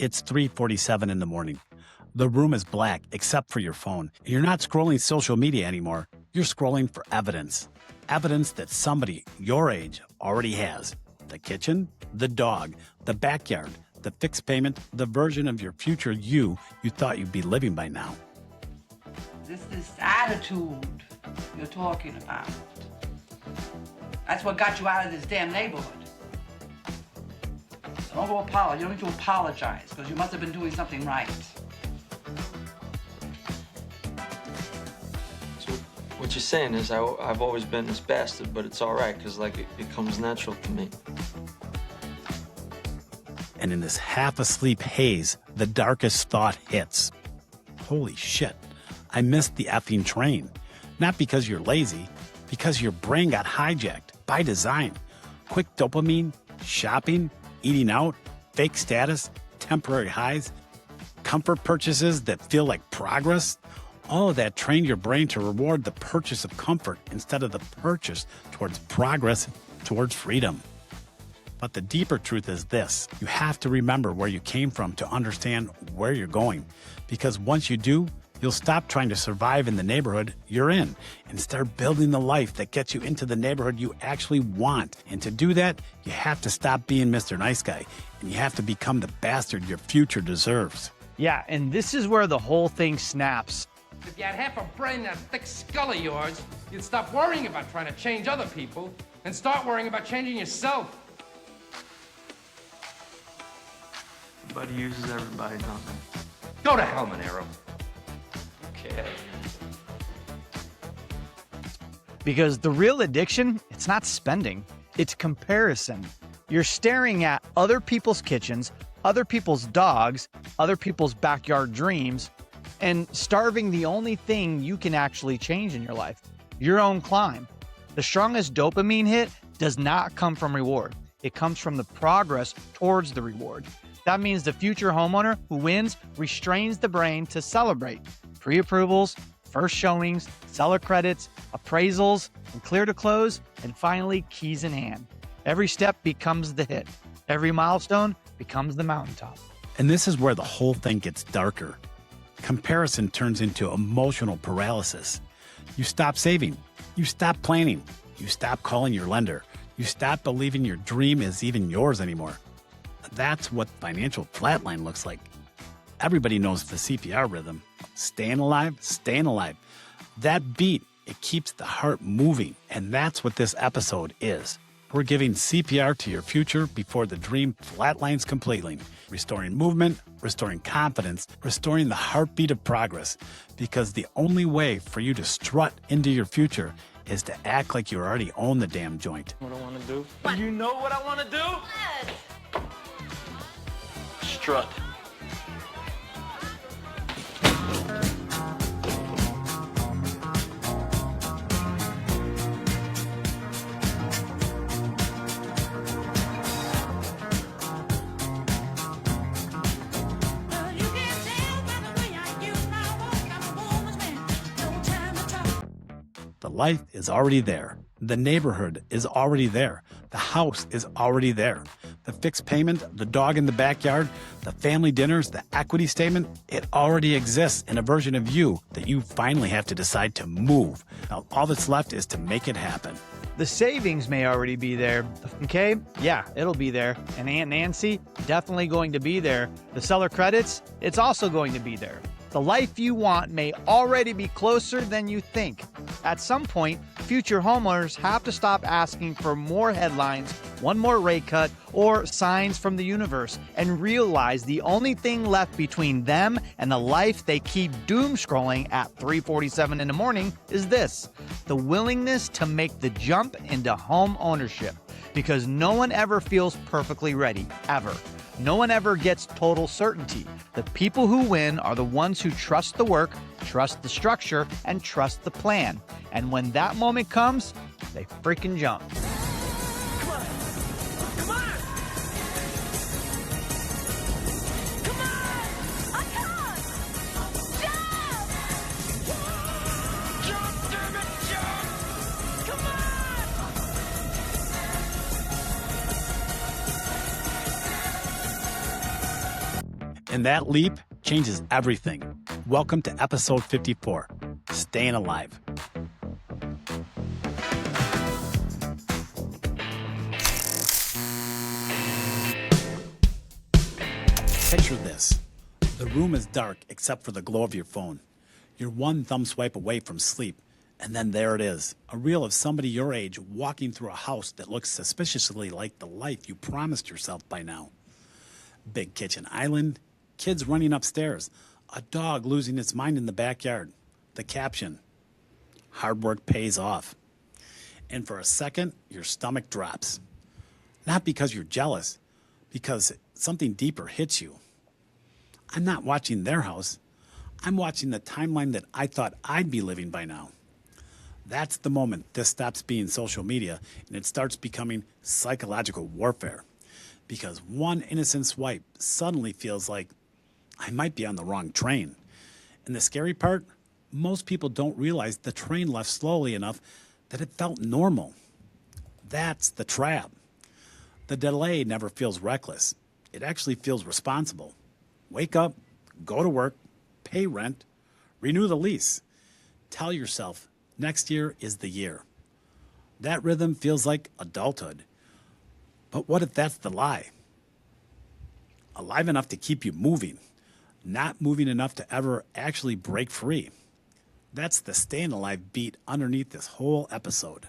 It's 3:47 in the morning. The room is black except for your phone. You're not scrolling social media anymore. You're scrolling for evidence. Evidence that somebody your age already has. The kitchen, the dog, the backyard, the fixed payment, the version of your future you thought you'd be living by now. This attitude you're talking about. That's what got you out of this damn neighborhood. So don't go apologize. You don't need to apologize because you must have been doing something right. So what you're saying is I've always been this bastard, but it's all right because like it comes natural to me. And in this half-asleep haze, the darkest thought hits. Holy shit, I missed the effing train. Not because you're lazy, because your brain got hijacked by design. Quick dopamine, shopping, eating out, fake status, temporary highs, comfort purchases that feel like progress. All of that trained your brain to reward the purchase of comfort instead of the purchase towards progress, towards freedom. But the deeper truth is this: you have to remember where you came from to understand where you're going. Because once you do, you'll stop trying to survive in the neighborhood you're in and start building the life that gets you into the neighborhood you actually want. And to do that, you have to stop being Mr. Nice Guy, and you have to become the bastard your future deserves. Yeah, and this is where the whole thing snaps. If you had half a brain, that thick skull of yours, you'd stop worrying about trying to change other people and start worrying about changing yourself. Everybody uses everybody, don't they? Go to hell, Monero. Okay. Because the real addiction, it's not spending, it's comparison. You're staring at other people's kitchens, other people's dogs, other people's backyard dreams, and starving the only thing you can actually change in your life, your own climb. The strongest dopamine hit does not come from reward. It comes from the progress towards the reward. That means the future homeowner who wins restrains the brain to celebrate. Pre-approvals, first showings, seller credits, appraisals, and clear to close, and finally keys in hand. Every step becomes the hit. Every milestone becomes the mountaintop. And this is where the whole thing gets darker. Comparison turns into emotional paralysis. You stop saving. You stop planning. You stop calling your lender. You stop believing your dream is even yours anymore. That's what financial flatline looks like. Everybody knows the CPR rhythm. Staying alive, staying alive. That beat, it keeps the heart moving. And that's what this episode is. We're giving CPR to your future before the dream flatlines completely. Restoring movement, restoring confidence, restoring the heartbeat of progress. Because the only way for you to strut into your future is to act like you already own the damn joint. What I want to do? What? You know what I want to do? Strut. The life is already there. The neighborhood is already there. The house is already there. The fixed payment, the dog in the backyard, the family dinners, the equity statement, it already exists in a version of you that you finally have to decide to move. Now, all that's left is to make it happen. The savings may already be there. Okay, yeah, it'll be there. And Aunt Nancy, definitely going to be there. The seller credits, it's also going to be there. The life you want may already be closer than you think. At some point, future homeowners have to stop asking for more headlines, one more rate cut, or signs from the universe, and realize the only thing left between them and the life they keep doomscrolling at 3:47 in the morning is this: the willingness to make the jump into home ownership. Because no one ever feels perfectly ready, ever. No one ever gets total certainty. The people who win are the ones who trust the work, trust the structure, and trust the plan. And when that moment comes, they freaking jump. Come on! Come on! Come on! I can't! Jump! Jump, damn it, jump! Come on! And that leap changes everything. Welcome to episode 54, Staying Alive. Picture this. The room is dark except for the glow of your phone. You're one thumb swipe away from sleep, and then there it is, a reel of somebody your age walking through a house that looks suspiciously like the life you promised yourself by now. Big kitchen island, kids running upstairs, a dog losing its mind in the backyard. The caption, hard work pays off. And for a second, your stomach drops. Not because you're jealous, because something deeper hits you. I'm not watching their house. I'm watching the timeline that I thought I'd be living by now. That's the moment this stops being social media and it starts becoming psychological warfare. Because one innocent swipe suddenly feels like I might be on the wrong train. And the scary part, most people don't realize the train left slowly enough that it felt normal. That's the trap. The delay never feels reckless. It actually feels responsible. Wake up, go to work, pay rent, renew the lease. Tell yourself next year is the year. That rhythm feels like adulthood. But what if that's the lie? Alive enough to keep you moving, not moving enough to ever actually break free. That's the staying alive beat underneath this whole episode.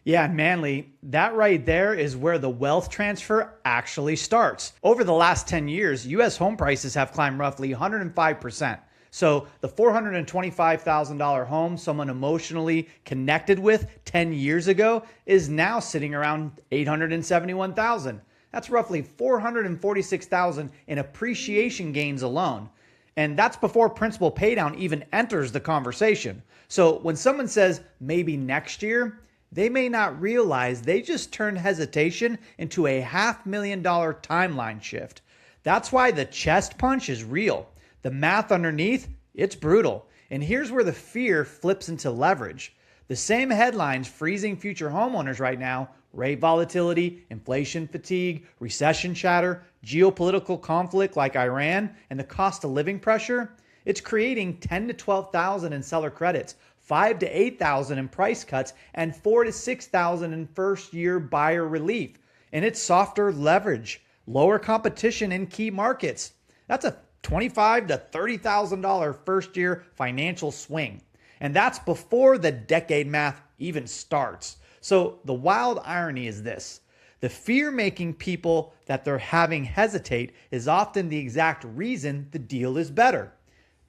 Yeah, Manly, that right there is where the wealth transfer actually starts. Over the last 10 years, U.S. home prices have climbed roughly 105%. So the $425,000 home someone emotionally connected with 10 years ago is now sitting around $871,000. That's roughly $446,000 in appreciation gains alone. And that's before principal paydown even enters the conversation. So when someone says maybe next year, they may not realize they just turned hesitation into a $500,000 timeline shift. That's why the chest punch is real. The math underneath, it's brutal. And here's where the fear flips into leverage. The same headlines freezing future homeowners right now, rate volatility, inflation fatigue, recession chatter, geopolitical conflict like Iran, and the cost of living pressure, it's creating 10 to 12,000 in seller credits, 5 to 8,000 in price cuts, and 4 to 6,000 in first-year buyer relief. And it's softer leverage, lower competition in key markets. That's a $25,000 to $30,000 first-year financial swing. And that's before the decade math even starts. So the wild irony is this. The fear making people that they're having hesitate is often the exact reason the deal is better.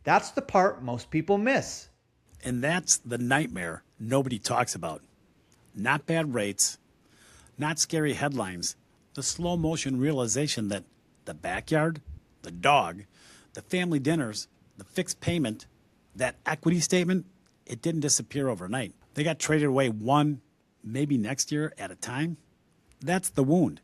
That's the part most people miss. And that's the nightmare nobody talks about. Not bad rates, not scary headlines, the slow motion realization that the backyard, the dog, the family dinners, the fixed payment, that equity statement, it didn't disappear overnight. They got traded away one, maybe next year at a time. That's the wound.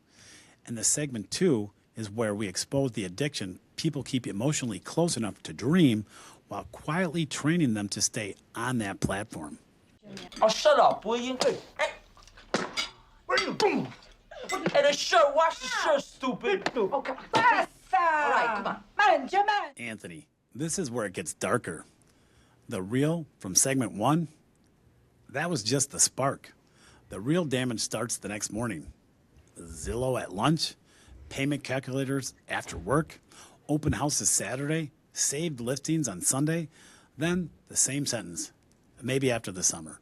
And the segment 2 is where we expose the addiction people keep emotionally close enough to dream while quietly training them to stay on that platform. Oh, shut up, will you? Hey, where are you? Boom. Hey, the shirt, wash the shirt, stupid. Okay. Basta! All right, come on. Mangia, man. Anthony, this is where it gets darker. The reel from segment 1, that was just the spark. The real damage starts the next morning. Zillow at lunch, payment calculators after work, open houses Saturday, saved listings on Sunday, then the same sentence. Maybe after the summer,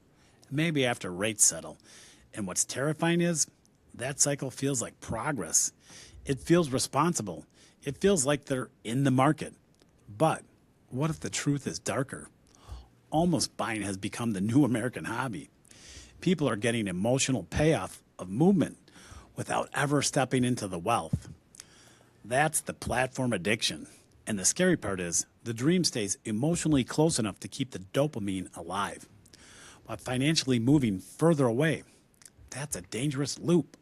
maybe after rates settle. And what's terrifying is that cycle feels like progress. It feels responsible. It feels like they're in the market. But what if the truth is darker? Almost buying has become the new American hobby. People are getting emotional payoff of movement without ever stepping into the wealth. That's the platform addiction. And the scary part is the dream stays emotionally close enough to keep the dopamine alive, while financially moving further away. That's a dangerous loop.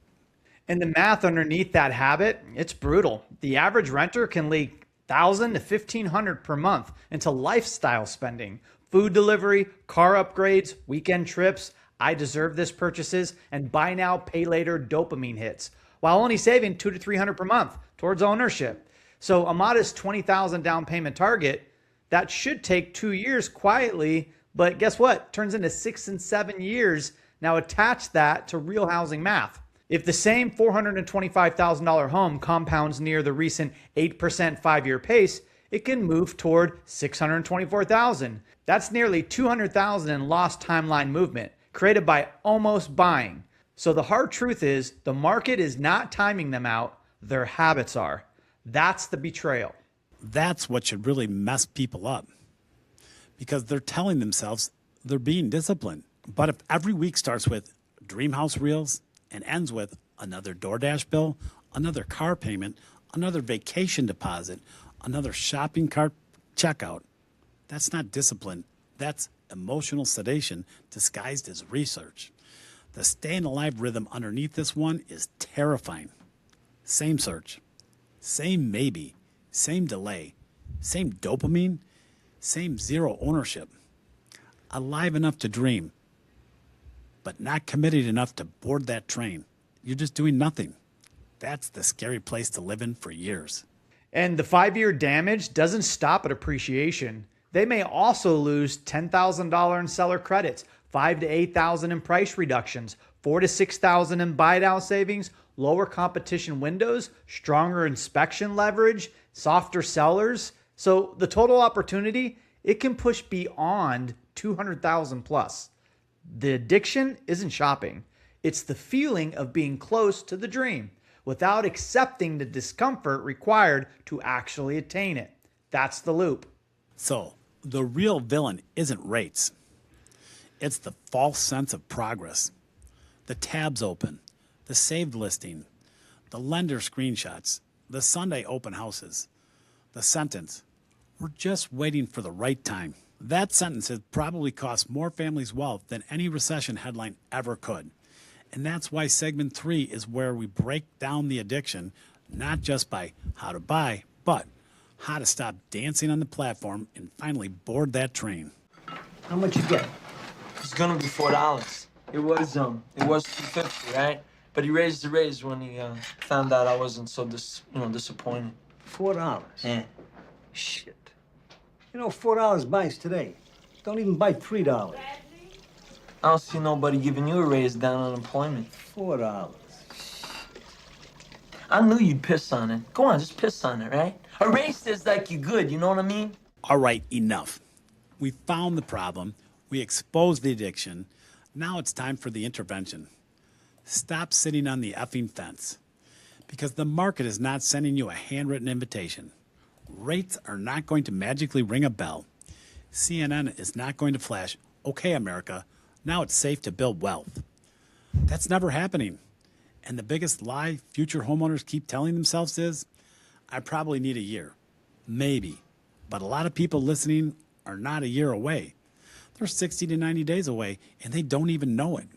And the math underneath that habit, it's brutal. The average renter can leak $1,000 to $1,500 per month into lifestyle spending, food delivery, car upgrades, weekend trips, I deserve this purchases, and buy now, pay later dopamine hits, while only saving $200 to $300 per month towards ownership. So a modest $20,000 down payment target, that should take 2 years quietly, but guess what? Turns into 6 and 7 years. Now attach that to real housing math. If the same $425,000 home compounds near the recent 8% 5-year pace, it can move toward $624,000. That's nearly $200,000 in lost timeline movement created by almost buying. So the hard truth is the market is not timing them out, their habits are. That's the betrayal. That's what should really mess people up, because they're telling themselves they're being disciplined. But if every week starts with dream house reels and ends with another DoorDash bill, another car payment, another vacation deposit, another shopping cart checkout, that's not discipline. That's emotional sedation disguised as research. The staying alive rhythm underneath this one is terrifying. Same search, same maybe, same delay, same dopamine, same zero ownership. Alive enough to dream, but not committed enough to board that train. You're just doing nothing. That's the scary place to live in for years. And the 5-year damage doesn't stop at appreciation. They may also lose $10,000 in seller credits, $5,000 to $8,000 in price reductions, $4,000 to $6,000 in buy down savings, lower competition windows, stronger inspection leverage, softer sellers. So the total opportunity, it can push beyond $200,000 plus. The addiction isn't shopping. It's the feeling of being close to the dream without accepting the discomfort required to actually attain it. That's the loop. So the real villain isn't rates. It's the false sense of progress. The tabs open, the saved listing, the lender screenshots, the Sunday open houses, the sentence, "We're just waiting for the right time." That sentence has probably cost more families wealth than any recession headline ever could. And that's why segment 3 is where we break down the addiction, not just by how to buy, but how to stop dancing on the platform and finally board that train. How much you get? It's gonna be $4. It was $2.50, right? But he raised the raise when he found out I wasn't so disappointed. $4. Yeah. Shit. You know, $4 buys today. Don't even buy $3. I don't see nobody giving you a raise down on unemployment. $4. I knew you'd piss on it. Go on, just piss on it, right? A raise is like you good, you know what I mean? All right, enough. We found the problem. We exposed the addiction. Now it's time for the intervention. Stop sitting on the effing fence, because the market is not sending you a handwritten invitation. Rates are not going to magically ring a bell. CNN is not going to flash, "Okay, America, now it's safe to build wealth." That's never happening. And the biggest lie future homeowners keep telling themselves is, "I probably need a year." Maybe. But a lot of people listening are not a year away. They're 60 to 90 days away, and they don't even know it.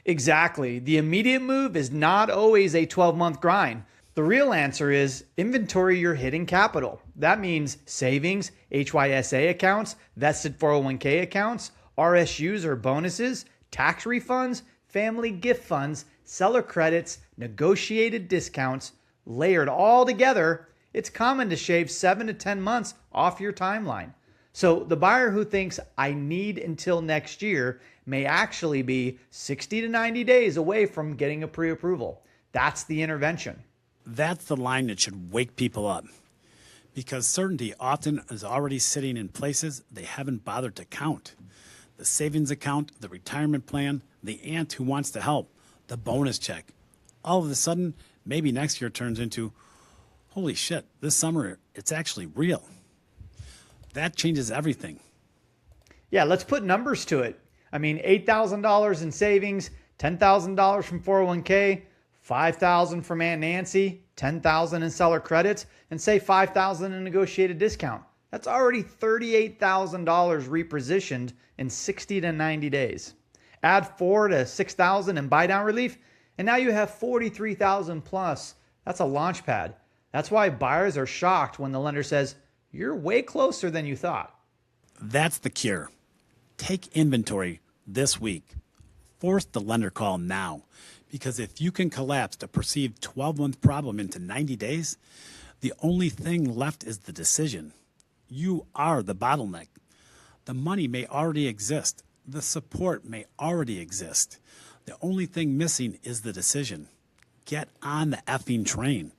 Exactly. The immediate move is not always a 12-month grind. The real answer is inventory your hidden capital. That means savings, HYSA accounts, vested 401k accounts, RSUs or bonuses, tax refunds, family gift funds, seller credits, negotiated discounts, layered all together. It's common to shave 7 to 10 months off your timeline. So the buyer who thinks I need until next year may actually be 60 to 90 days away from getting a pre-approval. That's the intervention. That's the line that should wake people up, because certainty often is already sitting in places they haven't bothered to count. The savings account, the retirement plan, the aunt who wants to help, the bonus check. All of a sudden, maybe next year turns into, holy shit, this summer it's actually real. That changes everything. Yeah, let's put numbers to it. I mean, $8,000 in savings, $10,000 from 401k, $5,000 from Aunt Nancy, $10,000 in seller credits, and say $5,000 in negotiated discount. That's already $38,000 repositioned in 60 to 90 days. Add $4,000 to $6,000 in buy down relief, and now you have $43,000 plus. That's a launch pad. That's why buyers are shocked when the lender says, "You're way closer than you thought." That's the cure. Take inventory this week. Force the lender call now, because if you can collapse the perceived 12-month problem into 90 days, The only thing left is the decision. You are the bottleneck. The money may already exist. The support may already exist. The only thing missing is the decision. Get on the effing train,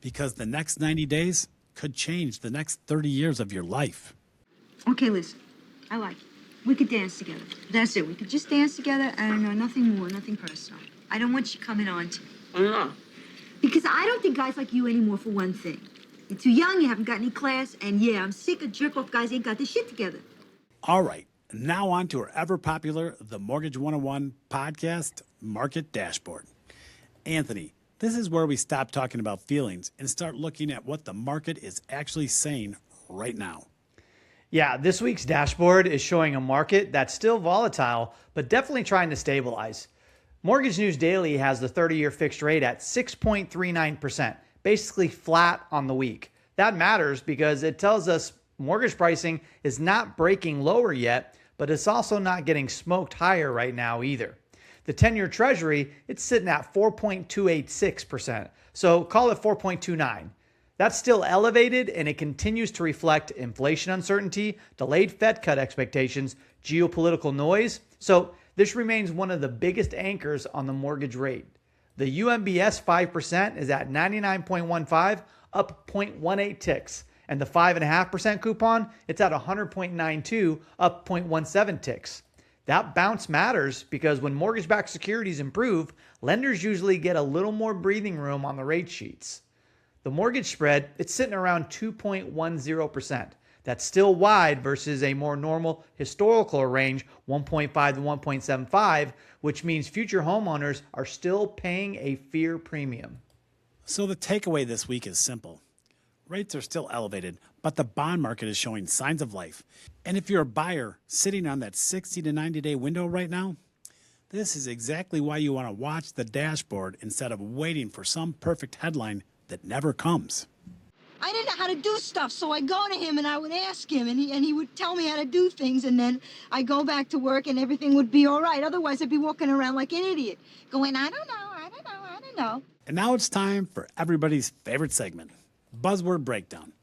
because the next 90 days could change the next 30 years of your life. Okay, listen. I like it. We could dance together. That's it. We could just dance together and nothing more, nothing personal. I don't want you coming on to me. Yeah. Because I don't think guys like you anymore, for one thing. You're too young, you haven't got any class, and yeah, I'm sick of jerk-off guys ain't got their shit together. All right, now on to our ever-popular The Mortgage 101 podcast, Market Dashboard. Anthony, this is where we stop talking about feelings and start looking at what the market is actually saying right now. Yeah, this week's dashboard is showing a market that's still volatile, but definitely trying to stabilize. Mortgage News Daily has the 30-year fixed rate at 6.39%, basically flat on the week. That matters because it tells us mortgage pricing is not breaking lower yet, but it's also not getting smoked higher right now either. The 10-year Treasury, it's sitting at 4.286%, so call it 4.29. That's still elevated, and it continues to reflect inflation uncertainty, delayed Fed cut expectations, geopolitical noise. So this remains one of the biggest anchors on the mortgage rate. The UMBS 5% is at 99.15, up 0.18 ticks. And the 5.5% coupon, it's at 100.92, up 0.17 ticks. That bounce matters because when mortgage-backed securities improve, lenders usually get a little more breathing room on the rate sheets. The mortgage spread, it's sitting around 2.10%. That's still wide versus a more normal historical range, 1.5 to 1.75, which means future homeowners are still paying a fear premium. So the takeaway this week is simple. Rates are still elevated, but the bond market is showing signs of life. And if you're a buyer sitting on that 60 to 90-day window right now, this is exactly why you want to watch the dashboard instead of waiting for some perfect headline that never comes. I didn't know how to do stuff, so I go to him and I would ask him, and he would tell me how to do things, and then I go back to work and everything would be all right. Otherwise, I'd be walking around like an idiot, going, I don't know. And now it's time for everybody's favorite segment, Buzzword Breakdown.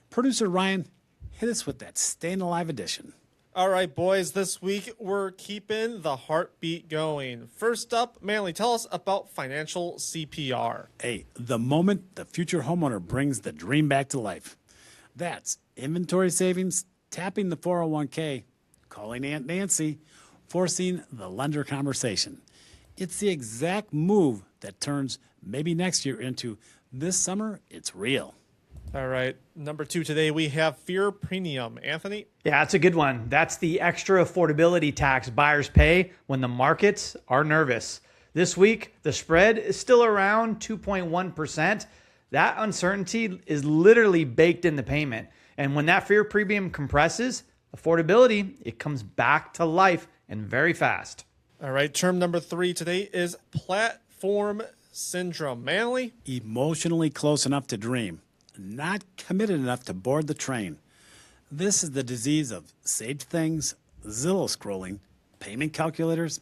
Producer Ryan, hit us with that Staying Alive edition. All right, boys, this week we're keeping the heartbeat going. First up, Manly, tell us about financial CPR. Hey, the moment the future homeowner brings the dream back to life. That's inventory savings, tapping the 401k, calling Aunt Nancy, forcing the lender conversation. It's the exact move that turns maybe next year into this summer, it's real. All right, number 2 today, we have fear premium. Anthony? Yeah, that's a good one. That's the extra affordability tax buyers pay when the markets are nervous. This week, the spread is still around 2.1%. That uncertainty is literally baked in the payment. And when that fear premium compresses, affordability, it comes back to life and very fast. All right, term number 3 today is platform syndrome. Manly? Emotionally close enough to dream, not committed enough to board the train. This is the disease of sage things, Zillow scrolling, payment calculators,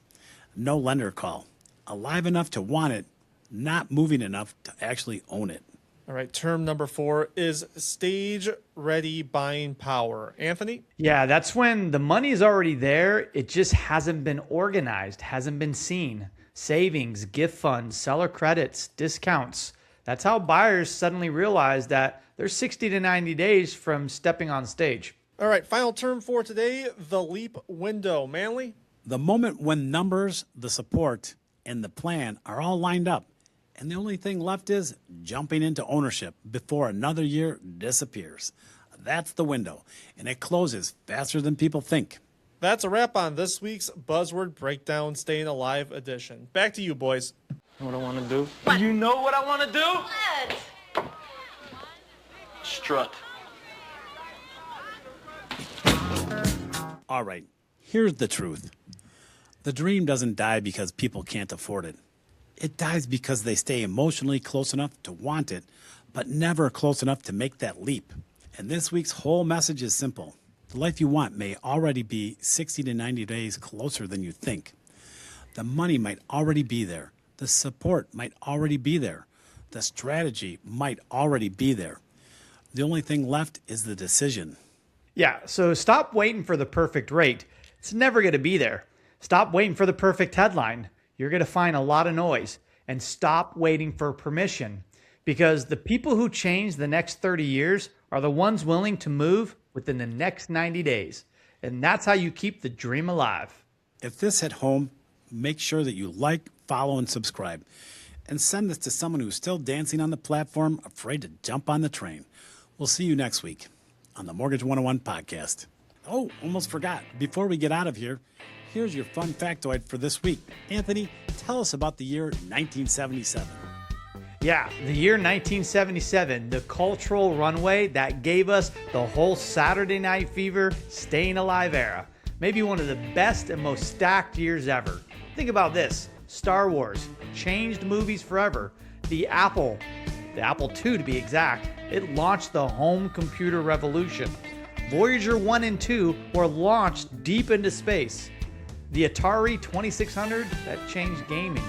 no lender call. Alive enough to want it, not moving enough to actually own it. All right, term number 4 is stage ready buying power. Anthony? Yeah, that's when the money is already there. It just hasn't been organized, hasn't been seen. Savings, gift funds, seller credits, discounts. That's how buyers suddenly realize that they're 60 to 90 days from stepping on stage. All right, final term for today, the leap window. Manly? The moment when numbers, the support, and the plan are all lined up, and the only thing left is jumping into ownership before another year disappears. That's the window, and it closes faster than people think. That's a wrap on this week's Buzzword Breakdown Staying Alive edition. Back to you, boys. You know what I want to do? What? You know what I want to do? What? Strut. All right, here's the truth. The dream doesn't die because people can't afford it. It dies because they stay emotionally close enough to want it, but never close enough to make that leap. And this week's whole message is simple. The life you want may already be 60 to 90 days closer than you think. The money might already be there. The support might already be there. The strategy might already be there. The only thing left is the decision. Yeah, so stop waiting for the perfect rate. It's never going to be there. Stop waiting for the perfect headline. You're going to find a lot of noise. And stop waiting for permission, because the people who change the next 30 years are the ones willing to move within the next 90 days. And that's how you keep the dream alive. If this hit home, make sure that you like, follow, and subscribe. And send this to someone who's still dancing on the platform, afraid to jump on the train. We'll see you next week on the Mortgage 101 podcast. Oh, almost forgot. Before we get out of here, here's your fun factoid for this week. Anthony, tell us about the year 1977. Yeah, the year 1977, the cultural runway that gave us the whole Saturday Night Fever, Staying Alive era. Maybe one of the best and most stacked years ever. Think about this. Star Wars changed movies forever. The Apple II to be exact, it launched the home computer revolution. Voyager 1 and 2 were launched deep into space. The Atari 2600, that changed gaming.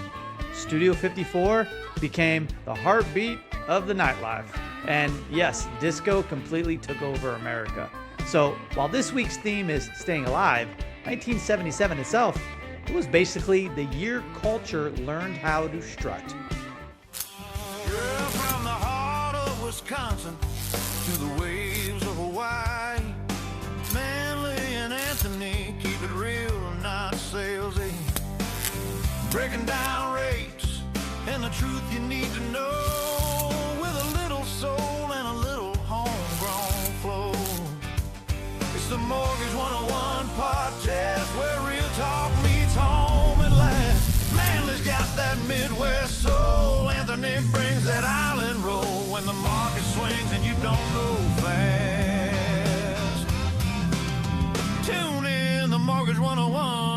Studio 54 became the heartbeat of the nightlife. And yes, disco completely took over America. So while this week's theme is staying alive, 1977 itself, it was basically the year culture learned how to strut. Girl from the heart of Wisconsin to the waves of Hawaii, Manly and Anthony keep it real, not salesy. Breaking down rates and the truth you need to know, with a little soul and a little homegrown flow. It's the Mortgage 101 podcast where real talk meets home at last. Manly's got that Midwest soul. Anthony brings that island roll when the market swings and you don't go fast. Tune in, the Mortgage 101.